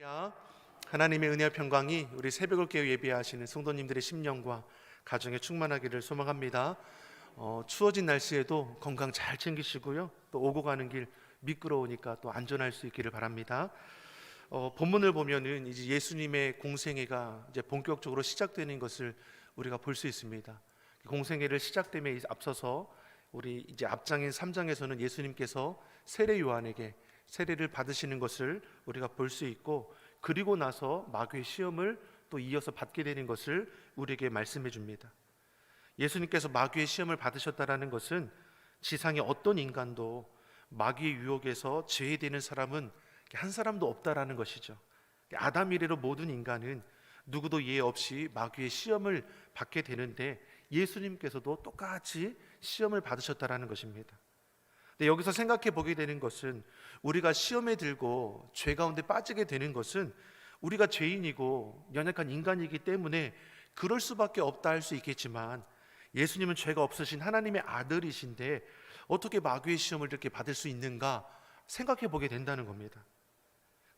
할렐루야. 하나님의 은혜와 평강이 우리 새벽을 깨어 예배하시는 성도님들의 심령과 가정에 충만하기를 소망합니다. 추워진 날씨에도 건강 잘 챙기시고요. 또 오고 가는 길 미끄러우니까 또 안전할 수 있기를 바랍니다. 본문을 보면은 이제 예수님의 공생애가 이제 본격적으로 시작되는 것을 우리가 볼 수 있습니다. 공생애를 시작됨에 앞서서 우리 이제 앞장인 3장에서는 예수님께서 세례 요한에게 세례를 받으시는 것을 우리가 볼 수 있고, 그리고 나서 마귀의 시험을 또 이어서 받게 되는 것을 우리에게 말씀해 줍니다. 예수님께서 마귀의 시험을 받으셨다라는 것은 지상의 어떤 인간도 마귀의 유혹에서 제외되는 사람은 한 사람도 없다라는 것이죠. 아담 이래로 모든 인간은 누구도 예외 없이 마귀의 시험을 받게 되는데, 예수님께서도 똑같이 시험을 받으셨다라는 것입니다. 근데 여기서 생각해 보게 되는 것은, 우리가 시험에 들고 죄 가운데 빠지게 되는 것은 우리가 죄인이고 연약한 인간이기 때문에 그럴 수밖에 없다 할 수 있겠지만, 예수님은 죄가 없으신 하나님의 아들이신데 어떻게 마귀의 시험을 이렇게 받을 수 있는가 생각해 보게 된다는 겁니다.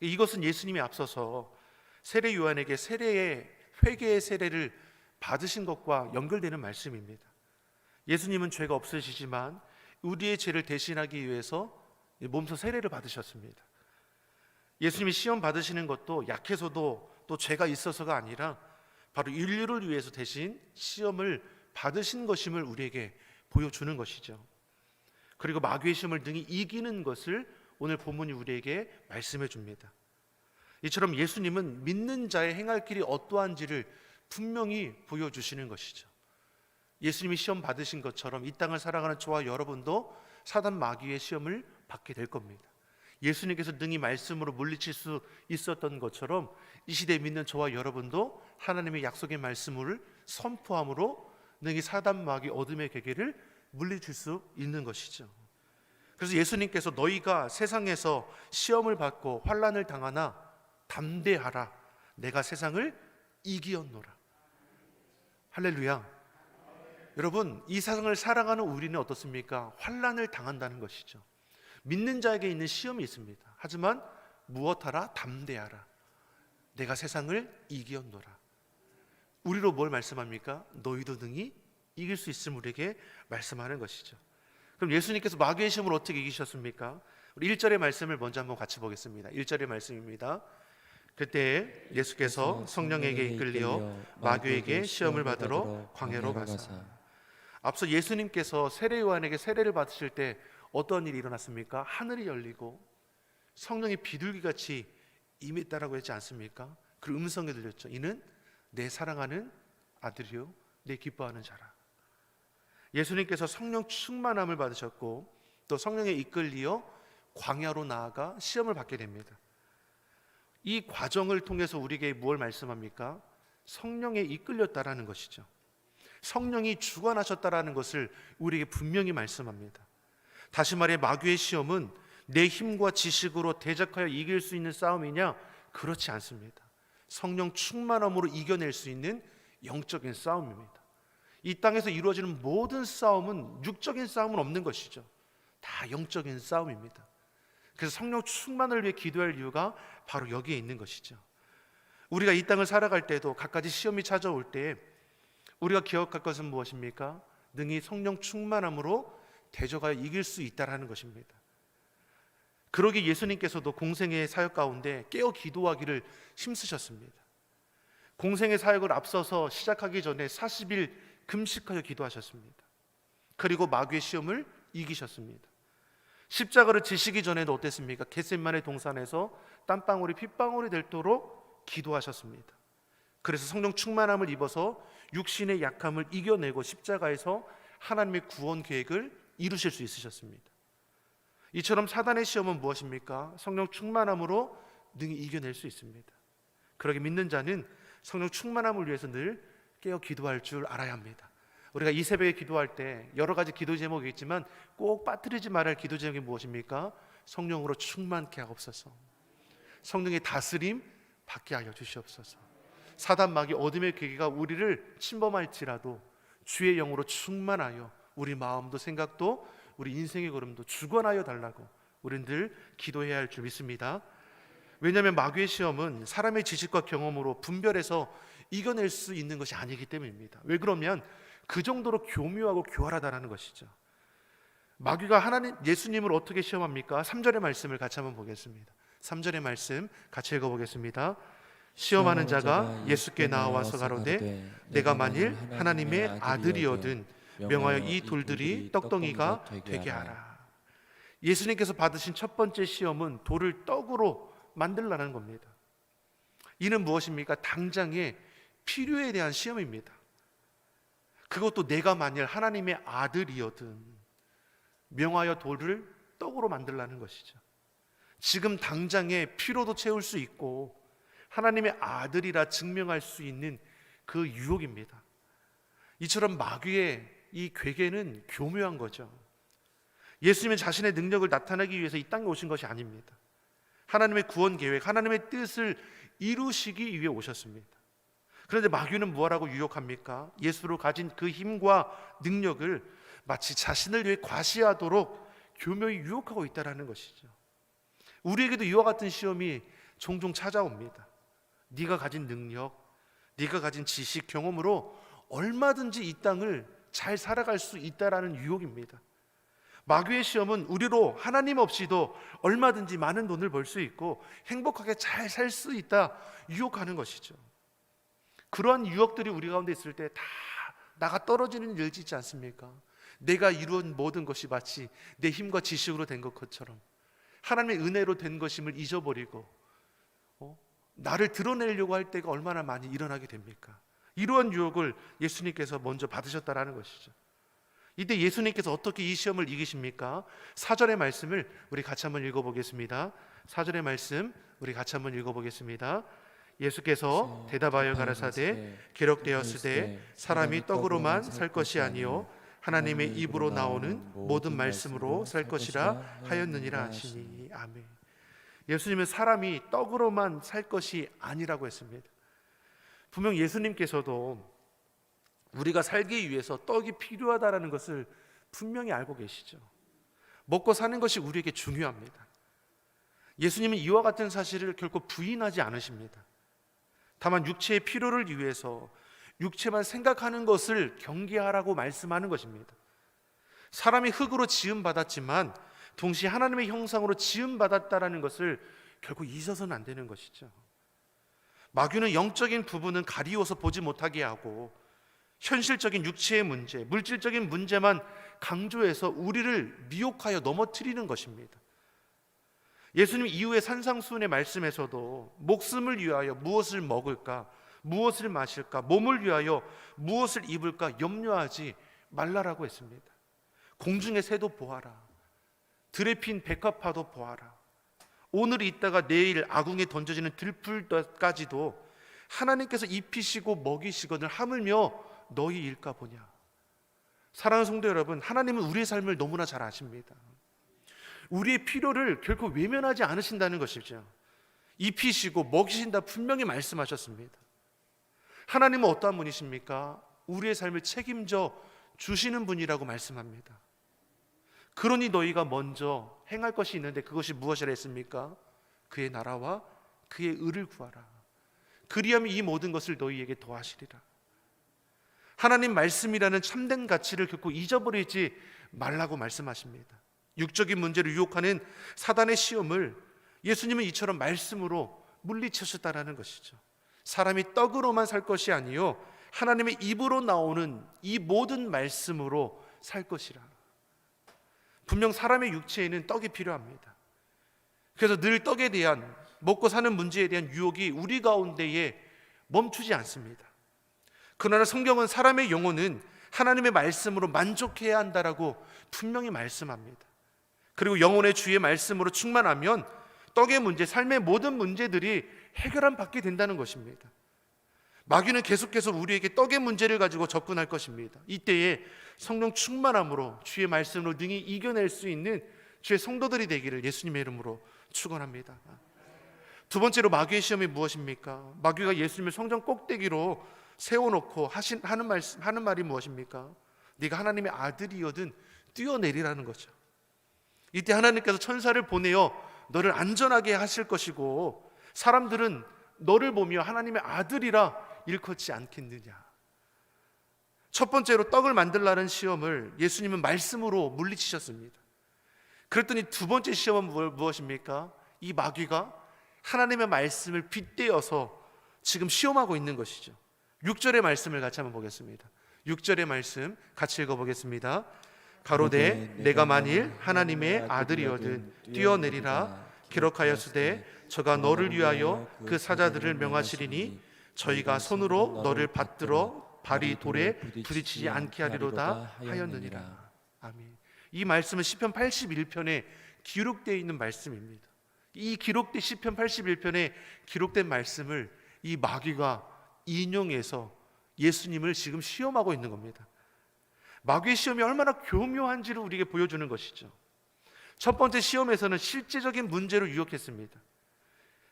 이것은 예수님이 앞서서 세례 요한에게 회개의 세례를 받으신 것과 연결되는 말씀입니다. 예수님은 죄가 없으시지만 우리의 죄를 대신하기 위해서 몸소 세례를 받으셨습니다. 예수님이 시험 받으시는 것도 약해서도 또 죄가 있어서가 아니라 바로 인류를 위해서 대신 시험을 받으신 것임을 우리에게 보여주는 것이죠. 그리고 마귀의 시험을 등이 이기는 것을 오늘 본문이 우리에게 말씀해 줍니다. 이처럼 예수님은 믿는 자의 행할 길이 어떠한지를 분명히 보여주시는 것이죠. 예수님이 시험 받으신 것처럼 이 땅을 살아가는 저와 여러분도 사단 마귀의 시험을 받게 될 겁니다. 예수님께서 능히 말씀으로 물리칠 수 있었던 것처럼 이 시대에 믿는 저와 여러분도 하나님의 약속의 말씀을 선포함으로 능히 사단 마귀 어둠의 계계를 물리칠 수 있는 것이죠. 그래서 예수님께서 너희가 세상에서 시험을 받고 환난을 당하나 담대하라, 내가 세상을 이기었노라. 할렐루야. 여러분, 이 세상을 살아가는 우리는 어떻습니까? 환난을 당한다는 것이죠. 믿는 자에게 있는 시험이 있습니다. 하지만 무엇하라? 담대하라, 내가 세상을 이기었노라. 우리로 뭘 말씀합니까? 너희도 능히 이길 수 있음을 우리에게 말씀하는 것이죠. 그럼 예수님께서 마귀의 시험을 어떻게 이기셨습니까? 우리 1절의 말씀을 먼저 한번 같이 보겠습니다. 1절의 말씀입니다. 그때 예수께서 성령에게 이끌려 마귀에게 시험을 받으러 광야로 가사. 앞서 예수님께서 세례 요한에게 세례를 받으실 때 어떤 일이 일어났습니까? 하늘이 열리고 성령이 비둘기같이 임했다라고 했지 않습니까? 그 음성이 들렸죠. 이는 내 사랑하는 아들이요 내 기뻐하는 자라. 예수님께서 성령 충만함을 받으셨고 또 성령에 이끌리어 광야로 나아가 시험을 받게 됩니다. 이 과정을 통해서 우리에게 무엇을 말씀합니까? 성령에 이끌렸다라는 것이죠. 성령이 주관하셨다라는 것을 우리에게 분명히 말씀합니다. 다시 말해 마귀의 시험은 내 힘과 지식으로 대적하여 이길 수 있는 싸움이냐? 그렇지 않습니다. 성령 충만함으로 이겨낼 수 있는 영적인 싸움입니다. 이 땅에서 이루어지는 모든 싸움은 육적인 싸움은 없는 것이죠. 다 영적인 싸움입니다. 그래서 성령 충만을 위해 기도할 이유가 바로 여기에 있는 것이죠. 우리가 이 땅을 살아갈 때도 갖가지 시험이 찾아올 때 우리가 기억할 것은 무엇입니까? 능히 성령 충만함으로 대적하여 이길 수 있다라는 것입니다. 그러기 예수님께서도 공생의 사역 가운데 깨어 기도하기를 힘쓰셨습니다. 공생의 사역을 앞서서 시작하기 전에 40일 금식하여 기도하셨습니다. 그리고 마귀의 시험을 이기셨습니다. 십자가를 지시기 전에도 어땠습니까? 겟세마네 동산에서 땀방울이 핏방울이 될도록 기도하셨습니다. 그래서 성령 충만함을 입어서 육신의 약함을 이겨내고 십자가에서 하나님의 구원 계획을 이루실 수 있으셨습니다. 이처럼 사단의 시험은 무엇입니까? 성령 충만함으로 능히 이겨낼 수 있습니다. 그러기 믿는 자는 성령 충만함을 위해서 늘 깨어 기도할 줄 알아야 합니다. 우리가 이 새벽에 기도할 때 여러 가지 기도 제목이 있지만 꼭 빠뜨리지 말아야 할 기도 제목이 무엇입니까? 성령으로 충만케 하옵소서. 성령의 다스림 받게 하여 주시옵소서. 사단 마귀 어둠의 계기가 우리를 침범할지라도 주의 영으로 충만하여 우리 마음도 생각도 우리 인생의 걸음도 주관하여 달라고 우리는 늘 기도해야 할 줄 믿습니다. 왜냐하면 마귀의 시험은 사람의 지식과 경험으로 분별해서 이겨낼 수 있는 것이 아니기 때문입니다. 왜 그러면 그 정도로 교묘하고 교활하다는 것이죠. 마귀가 하나님 예수님을 어떻게 시험합니까? 3절의 말씀을 같이 한번 보겠습니다. 3절의 말씀 같이 읽어보겠습니다. 시험하는 자가 예수께 나와서 가로되 내가 만일 하나님의 아들이거든 명하여 이 돌들이 떡덩이가 되게 하라. 예수님께서 받으신 첫 번째 시험은 돌을 떡으로 만들라는 겁니다. 이는 무엇입니까? 당장의 필요에 대한 시험입니다. 그것도 내가 만일 하나님의 아들이거든 명하여 돌을 떡으로 만들라는 것이죠. 지금 당장의 피로도 채울 수 있고 하나님의 아들이라 증명할 수 있는 그 유혹입니다. 이처럼 마귀의 이 괴계는 교묘한 거죠. 예수님은 자신의 능력을 나타내기 위해서 이 땅에 오신 것이 아닙니다. 하나님의 구원 계획, 하나님의 뜻을 이루시기 위해 오셨습니다. 그런데 마귀는 무엇하고 유혹합니까? 예수로 가진 그 힘과 능력을 마치 자신을 위해 과시하도록 교묘히 유혹하고 있다는 것이죠. 우리에게도 이와 같은 시험이 종종 찾아옵니다. 네가 가진 능력, 네가 가진 지식, 경험으로 얼마든지 이 땅을 잘 살아갈 수 있다라는 유혹입니다. 마귀의 시험은 우리로 하나님 없이도 얼마든지 많은 돈을 벌 수 있고 행복하게 잘 살 수 있다 유혹하는 것이죠. 그러한 유혹들이 우리 가운데 있을 때 다 나가 떨어지는 일이 있지 않습니까? 내가 이룬 모든 것이 마치 내 힘과 지식으로 된 것처럼 하나님의 은혜로 된 것임을 잊어버리고 나를 드러내려고 할 때가 얼마나 많이 일어나게 됩니까? 이러한 유혹을 예수님께서 먼저 받으셨다라는 것이죠. 이때 예수님께서 어떻게 이 시험을 이기십니까? 4절의 말씀을 우리 같이 한번 읽어보겠습니다. 4절의 말씀 우리 같이 한번 읽어보겠습니다. 예수께서 대답하여 가라사대 기록되었으되 사람이 떡으로만 살 것이 아니요 하나님의 입으로 나오는 모든 말씀으로 살 것이라 하였느니라 하시니. 아멘. 예수님은 사람이 떡으로만 살 것이 아니라고 했습니다. 분명 예수님께서도 우리가 살기 위해서 떡이 필요하다는 것을 분명히 알고 계시죠. 먹고 사는 것이 우리에게 중요합니다. 예수님은 이와 같은 사실을 결코 부인하지 않으십니다. 다만 육체의 필요를 위해서 육체만 생각하는 것을 경계하라고 말씀하는 것입니다. 사람이 흙으로 지음받았지만 동시에 하나님의 형상으로 지음받았다는 것을 결코 잊어서는 안 되는 것이죠. 마귀는 영적인 부분은 가리워서 보지 못하게 하고 현실적인 육체의 문제, 물질적인 문제만 강조해서 우리를 미혹하여 넘어뜨리는 것입니다. 예수님 이후의 산상수훈의 말씀에서도 목숨을 위하여 무엇을 먹을까, 무엇을 마실까, 몸을 위하여 무엇을 입을까 염려하지 말라라고 했습니다. 공중의 새도 보아라, 들에 핀 백합화도 보아라, 오늘 있다가 내일 아궁에 던져지는 들풀까지도 하나님께서 입히시고 먹이시거늘 하물며 너희 일까 보냐. 사랑하는 성도 여러분, 하나님은 우리의 삶을 너무나 잘 아십니다. 우리의 필요를 결코 외면하지 않으신다는 것이죠. 입히시고 먹이신다 분명히 말씀하셨습니다. 하나님은 어떠한 분이십니까? 우리의 삶을 책임져 주시는 분이라고 말씀합니다. 그러니 너희가 먼저 행할 것이 있는데 그것이 무엇이라 했습니까? 그의 나라와 그의 의를 구하라. 그리하면 이 모든 것을 너희에게 더하시리라. 하나님 말씀이라는 참된 가치를 결코 잊어버리지 말라고 말씀하십니다. 육적인 문제를 유혹하는 사단의 시험을 예수님은 이처럼 말씀으로 물리치셨다라는 것이죠. 사람이 떡으로만 살 것이 아니요 하나님의 입으로 나오는 이 모든 말씀으로 살 것이라. 분명 사람의 육체에는 떡이 필요합니다. 그래서 늘 떡에 대한, 먹고 사는 문제에 대한 유혹이 우리 가운데에 멈추지 않습니다. 그러나 성경은 사람의 영혼은 하나님의 말씀으로 만족해야 한다라고 분명히 말씀합니다. 그리고 영혼의 주의 말씀으로 충만하면 떡의 문제, 삶의 모든 문제들이 해결함 받게 된다는 것입니다. 마귀는 계속해서 우리에게 떡의 문제를 가지고 접근할 것입니다. 이때에 성령 충만함으로 주의 말씀으로 능히 이겨낼 수 있는 주의 성도들이 되기를 예수님의 이름으로 축원합니다. 두 번째로 마귀의 시험이 무엇입니까? 마귀가 예수님을 성전 꼭대기로 세워놓고 하는 말이 무엇입니까? 네가 하나님의 아들이거든 뛰어내리라는 거죠. 이때 하나님께서 천사를 보내어 너를 안전하게 하실 것이고 사람들은 너를 보며 하나님의 아들이라 일컫지 않겠느냐. 첫 번째로 떡을 만들라는 시험을 예수님은 말씀으로 물리치셨습니다. 그랬더니 두 번째 시험은 무엇입니까? 이 마귀가 하나님의 말씀을 빗대어서 지금 시험하고 있는 것이죠. 6절의 말씀을 같이 한번 보겠습니다. 6절의 말씀 같이 읽어보겠습니다. 가로되 내가 만일 하나님의 아들이거든 뛰어내리라. 기록하였으되 저가 너를 위하여 그 사자들을 명하시리니 저희가 손으로 너를 받들어 발이 돌에 부딪히지 않게 하리로다 하였느니라. 아멘. 이 말씀은 시편 81편에 기록되어 있는 말씀입니다. 이 기록된 시편 81편에 기록된 말씀을 이 마귀가 인용해서 예수님을 지금 시험하고 있는 겁니다. 마귀의 시험이 얼마나 교묘한지를 우리에게 보여주는 것이죠. 첫 번째 시험에서는 실제적인 문제로 유혹했습니다.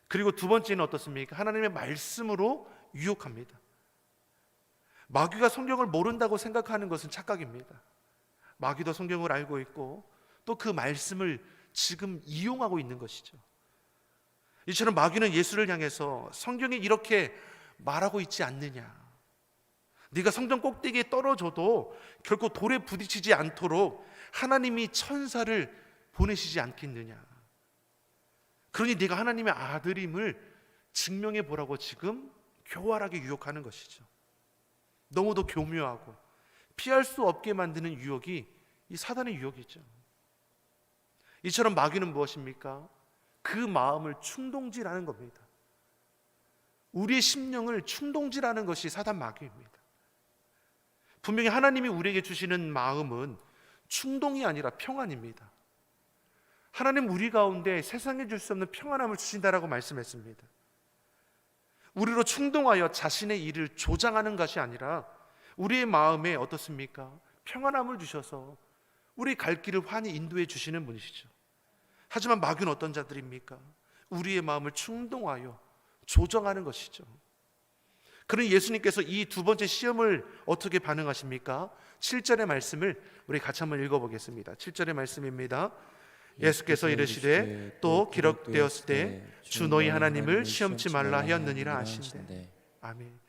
그리고 두 번째는 어떻습니까? 하나님의 말씀으로 유혹합니다. 마귀가 성경을 모른다고 생각하는 것은 착각입니다. 마귀도 성경을 알고 있고 또 그 말씀을 지금 이용하고 있는 것이죠. 이처럼 마귀는 예수를 향해서 성경이 이렇게 말하고 있지 않느냐, 네가 성전 꼭대기에 떨어져도 결코 돌에 부딪히지 않도록 하나님이 천사를 보내시지 않겠느냐, 그러니 네가 하나님의 아들임을 증명해 보라고 지금 교활하게 유혹하는 것이죠. 너무도 교묘하고 피할 수 없게 만드는 유혹이 이 사단의 유혹이죠. 이처럼 마귀는 무엇입니까? 그 마음을 충동질하는 겁니다. 우리의 심령을 충동질하는 것이 사단 마귀입니다. 분명히 하나님이 우리에게 주시는 마음은 충동이 아니라 평안입니다. 하나님 우리 가운데 세상에 줄 수 없는 평안함을 주신다라고 말씀했습니다. 우리로 충동하여 자신의 일을 조장하는 것이 아니라 우리의 마음에 어떻습니까? 평안함을 주셔서 우리 갈 길을 환히 인도해 주시는 분이시죠. 하지만 마귀는 어떤 자들입니까? 우리의 마음을 충동하여 조정하는 것이죠. 그러니 예수님께서 이 두 번째 시험을 어떻게 반응하십니까? 7절의 말씀을 우리 같이 한번 읽어보겠습니다. 7절의 말씀입니다. 예수께서 이르시되 또 기록되었을 때 주 너희 하나님을 시험치 말라 하였느니라 하신대. 아멘.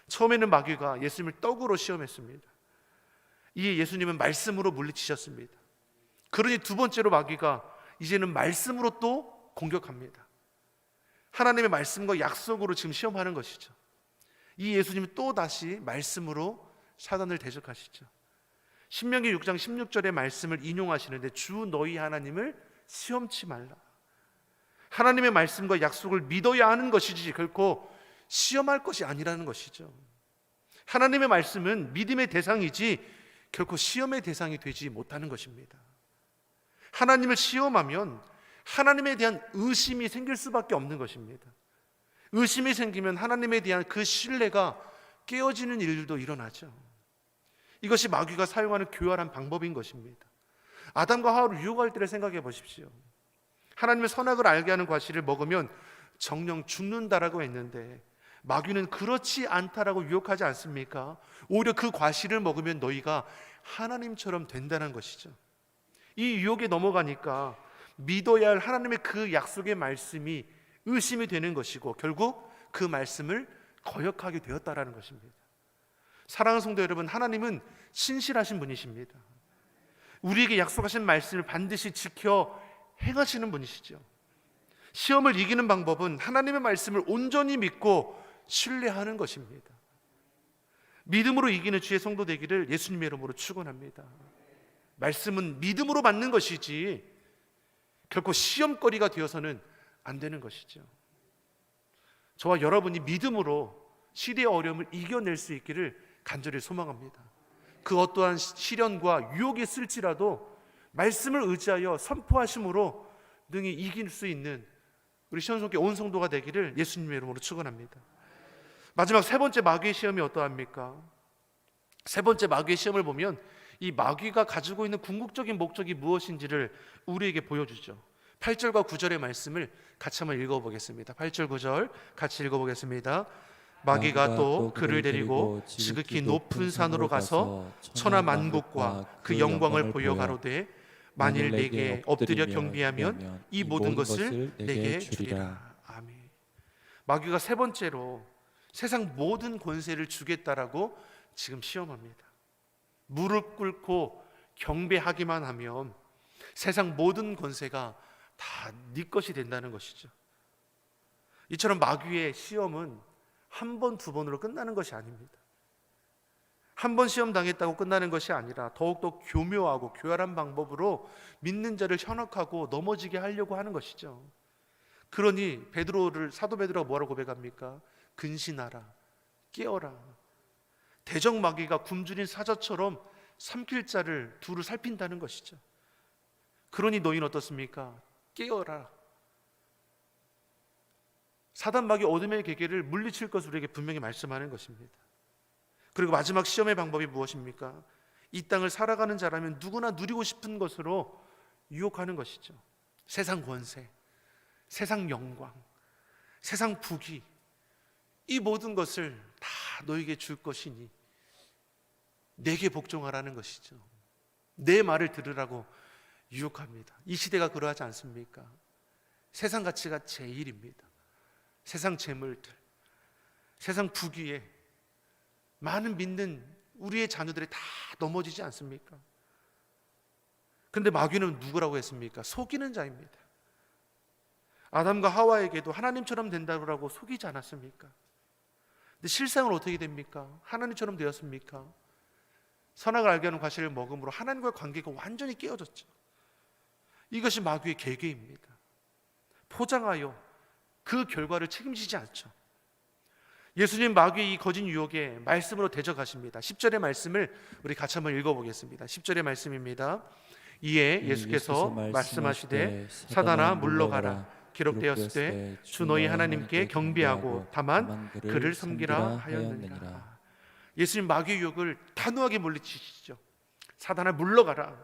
처음에는 마귀가 예수님을 떡으로 시험했습니다. 이에 예수님은 말씀으로 물리치셨습니다. 그러니 두 번째로 마귀가 이제는 말씀으로 또 공격합니다. 하나님의 말씀과 약속으로 지금 시험하는 것이죠. 이 예수님은 또 다시 말씀으로 사단을 대적하시죠. 신명기 6장 16절의 말씀을 인용하시는데 주 너희 하나님을 시험치 말라. 하나님의 말씀과 약속을 믿어야 하는 것이지 결코 시험할 것이 아니라는 것이죠. 하나님의 말씀은 믿음의 대상이지 결코 시험의 대상이 되지 못하는 것입니다. 하나님을 시험하면 하나님에 대한 의심이 생길 수밖에 없는 것입니다. 의심이 생기면 하나님에 대한 그 신뢰가 깨어지는 일들도 일어나죠. 이것이 마귀가 사용하는 교활한 방법인 것입니다. 아담과 하와를 유혹할 때를 생각해 보십시오. 하나님의 선악을 알게 하는 과실을 먹으면 정령 죽는다라고 했는데 마귀는 그렇지 않다라고 유혹하지 않습니까? 오히려 그 과실을 먹으면 너희가 하나님처럼 된다는 것이죠. 이 유혹에 넘어가니까 믿어야 할 하나님의 그 약속의 말씀이 의심이 되는 것이고 결국 그 말씀을 거역하게 되었다라는 것입니다. 사랑하는 성도 여러분, 하나님은 신실하신 분이십니다. 우리에게 약속하신 말씀을 반드시 지켜 행하시는 분이시죠. 시험을 이기는 방법은 하나님의 말씀을 온전히 믿고 신뢰하는 것입니다. 믿음으로 이기는 주의 성도 되기를 예수님의 이름으로 축원합니다. 말씀은 믿음으로 받는 것이지 결코 시험거리가 되어서는 안 되는 것이죠. 저와 여러분이 믿음으로 시대의 어려움을 이겨낼 수 있기를 간절히 소망합니다. 그 어떠한 시련과 유혹이 있을지라도 말씀을 의지하여 선포하심으로 능히 이길 수 있는 우리 시온성교 온 성도가 되기를 예수님의 이름으로 축원합니다. 마지막 세 번째 마귀의 시험이 어떠합니까? 세 번째 마귀의 시험을 보면 이 마귀가 가지고 있는 궁극적인 목적이 무엇인지를 우리에게 보여주죠. 8절과 9절의 말씀을 같이 한번 읽어보겠습니다. 8절 9절 같이 읽어보겠습니다. 마귀가 또 그를 데리고 지극히 높은 산으로 가서 천하 만국과 그 영광을 보여 가로되 만일 내게 엎드려 경배하면 이 모든 것을 내게 주리라. 아멘. 마귀가 세 번째로 세상 모든 권세를 주겠다라고 지금 시험합니다. 무릎 꿇고 경배하기만 하면 세상 모든 권세가 다 네 것이 된다는 것이죠. 이처럼 마귀의 시험은 한 번, 두 번으로 끝나는 것이 아닙니다. 한 번 시험 당했다고 끝나는 것이 아니라 더욱더 교묘하고 교활한 방법으로 믿는 자를 현혹하고 넘어지게 하려고 하는 것이죠. 그러니 사도 베드로가 뭐라고 고백합니까? 근신하라, 깨어라. 대적 마귀가 굶주린 사자처럼 삼킬 자를 두루 살핀다는 것이죠. 그러니 너희는 어떻습니까? 깨어라. 사단 마귀 어둠의 계계를 물리칠 것을 우리에게 분명히 말씀하는 것입니다. 그리고 마지막 시험의 방법이 무엇입니까? 이 땅을 살아가는 자라면 누구나 누리고 싶은 것으로 유혹하는 것이죠. 세상 권세, 세상 영광, 세상 부귀, 이 모든 것을 다 너에게 줄 것이니 내게 복종하라는 것이죠. 내 말을 들으라고 유혹합니다. 이 시대가 그러하지 않습니까? 세상 가치가 제일입니다. 세상 재물들, 세상 부귀에 많은 믿는 우리의 자녀들이 다 넘어지지 않습니까? 그런데 마귀는 누구라고 했습니까? 속이는 자입니다. 아담과 하와에게도 하나님처럼 된다고 속이지 않았습니까? 근데 실상은 어떻게 됩니까? 하나님처럼 되었습니까? 선악을 알게 하는 과실을 먹음으로 하나님과의 관계가 완전히 깨어졌죠. 이것이 마귀의 계계입니다. 포장하여 그 결과를 책임지지 않죠. 예수님 마귀의 이 거짓 유혹에 말씀으로 대적하십니다. 10절의 말씀을 우리 같이 한번 읽어보겠습니다. 10절의 말씀입니다. 이에 예수께서 말씀하시되 사단아 물러가라. 기록되었으되 주 너희 하나님께 경배하고 다만 그를 섬기라 하였느니라. 예수님 마귀의 유혹을 단호하게 물리치시죠. 사단아 물러가라.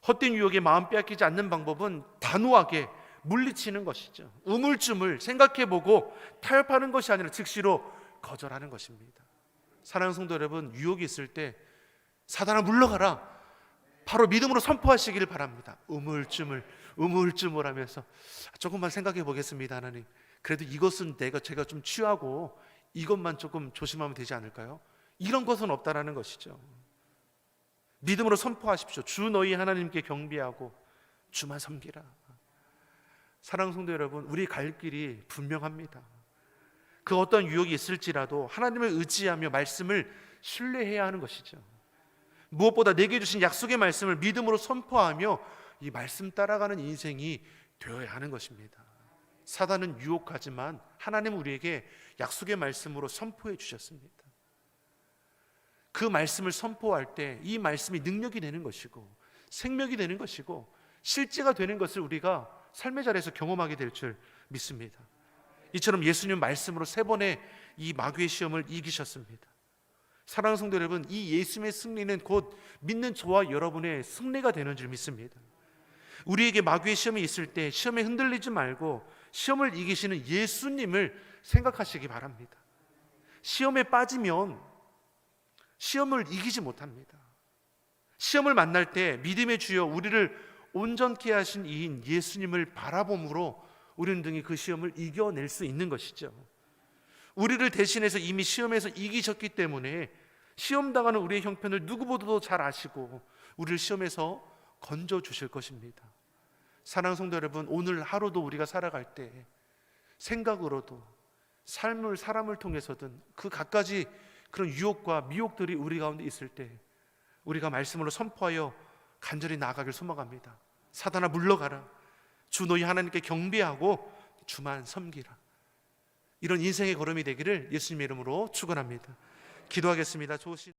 헛된 유혹에 마음 빼앗기지 않는 방법은 단호하게 물리치는 것이죠. 우물쭈물 생각해보고 타협하는 것이 아니라 즉시로 거절하는 것입니다. 사랑하는 성도 여러분, 유혹이 있을 때 사단아 물러가라, 바로 믿음으로 선포하시기를 바랍니다. 우물쭈물하면서 조금만 생각해 보겠습니다. 하나님, 그래도 이것은 제가 좀 취하고 이것만 조금 조심하면 되지 않을까요? 이런 것은 없다라는 것이죠. 믿음으로 선포하십시오. 주 너희 하나님께 경배하고 주만 섬기라. 사랑하는 성도 여러분, 우리 갈 길이 분명합니다. 그 어떤 유혹이 있을지라도 하나님을 의지하며 말씀을 신뢰해야 하는 것이죠. 무엇보다 내게 주신 약속의 말씀을 믿음으로 선포하며 이 말씀 따라가는 인생이 되어야 하는 것입니다. 사단은 유혹하지만 하나님은 우리에게 약속의 말씀으로 선포해 주셨습니다. 그 말씀을 선포할 때 이 말씀이 능력이 되는 것이고 생명이 되는 것이고 실제가 되는 것을 우리가 삶의 자리에서 경험하게 될 줄 믿습니다. 이처럼 예수님 말씀으로 3번의 이 마귀의 시험을 이기셨습니다. 사랑하는 성도 여러분, 이 예수님의 승리는 곧 믿는 저와 여러분의 승리가 되는 줄 믿습니다. 우리에게 마귀의 시험이 있을 때 시험에 흔들리지 말고 시험을 이기시는 예수님을 생각하시기 바랍니다. 시험에 빠지면 시험을 이기지 못합니다. 시험을 만날 때 믿음의 주여 우리를 온전케 하신 이인 예수님을 바라봄으로 우리는 등이 그 시험을 이겨낼 수 있는 것이죠. 우리를 대신해서 이미 시험에서 이기셨기 때문에 시험당하는 우리의 형편을 누구보다도 잘 아시고 우리를 시험에서 건져주실 것입니다. 사랑하는 성도 여러분, 오늘 하루도 우리가 살아갈 때 생각으로도 사람을 통해서든 그 갖가지 그런 유혹과 미혹들이 우리 가운데 있을 때 우리가 말씀으로 선포하여 간절히 나아가길 소망합니다. 사단아 물러가라. 주 너희 하나님께 경배하고 주만 섬기라. 이런 인생의 걸음이 되기를 예수님의 이름으로 축원합니다. 기도하겠습니다. 좋으신